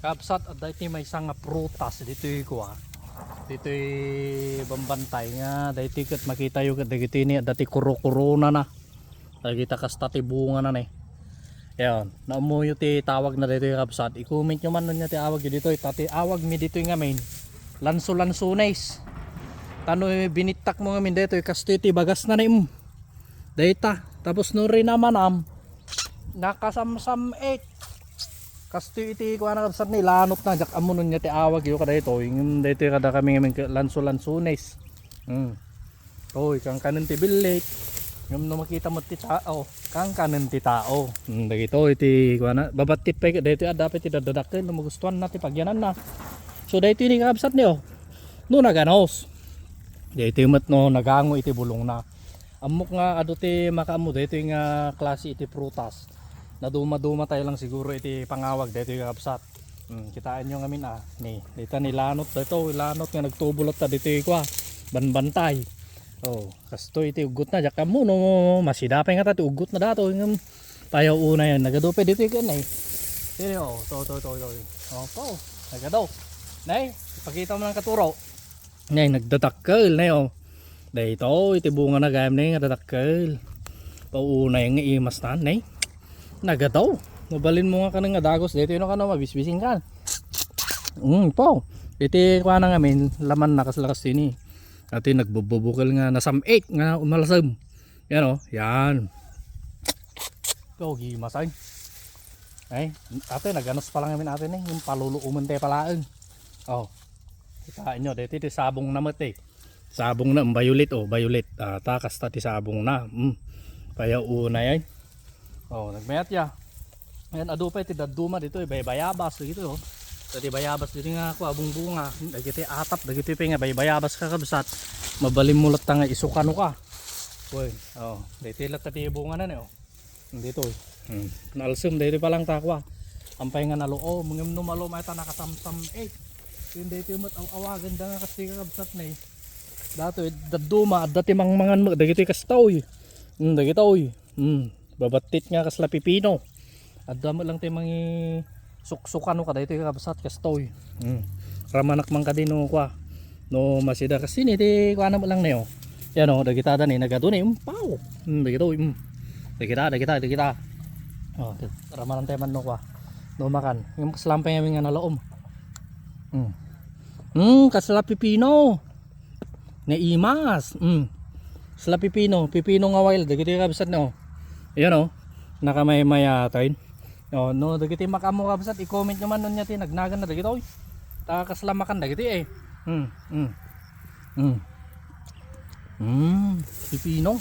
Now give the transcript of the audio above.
Kapsat at dito may isang prutas dito ko dito bambantay nga dito kat makita yung dito ini dati kuro-kuro na kita kastati bunga na yan naamuyo ti tawag na dito yung kapsat i-comment nyo man nun niya ti awag dito tati awag mi dito nga main lanso-lansunes tano binitak mo nga min dito kasto ti bagas na data tapos no rin naman nakasamsam 8 kasto iti ko na kapsat ni lanot na jak amunon niya ti awag yo kada ito yung dito kada kami lanso-lansunes oy kang kanin ti bilik yung no makita mo ti tao kang kanin ti tao dagito iti ko na babatit pa dito dapat ti dadadakken no magustuhan na ti pagyanan na so dito ni kapsat niyo no naganos dito mat no nagango iti bulong na amok nga ado ti makaamo dito nga klase iti prutas na duma-duma tayo lang siguro iti pangawag dito yung kapsat kitaan nyo ngamin ni dito nilanot dito ilanot nga nagtubulot ta dito yung banbantay kasto iti ugot na jak mo no masidapay nga ta ti ugot na dato yung payaw una yan nagadope dito yung sino to nagadaw nay ipakita mo ng katuro nay nagdatakkel nay dito iti bunga na gayam nay nga datakkel pauna yung imas na nay nagadaw mabalin mo nga kanang dagos dito yun ka na mabisbisin ka po iti kwa na ngamin laman na kasalakas ini at nagbubukal nga nasam 8 nga umalasam yan yan gimasay ay ate naganos pa lang ngamin ate yung paluluuman tayo palaan kitain nyo dito iti sabong namat sabong na violet violet takas tati sabong na kaya una yan nagmayat ya. Ayan ado pa iti daduma dito bayabas dito Dati bayabas dito nga ako abong bunga. Dagiti atap dagiti pa nga bayabas ka kabsat. Mabalim mulat ta nga isukano ka. Oy, dito lat ti bunga na Dito. Nalsum dito pa lang takwa. Ampay nga naloo mangim no malo may ta nakasamsam Yung dito mat awagan da nga kasi kabsat na Dato daduma dati mangan dagiti kastoy. Dagitoy. Babatit nga kasla pipino at damo lang tayo mga suksukano ka dito kabsat kastoy ramanak man ka din no masida kasi niti kuana mo lang na yan dagita da ni nagado ni paw dagito dagita ramanan tayo man no makan yung kaslampay namin nga nalaom kasla pipino na imas kasla pipino nga wild dagito kabsat yan nakamaymaya-tayin no dagiti makamo kabsat i-comment nyo man nun niya nagnagan na dagito takaslamakan dagiti pipino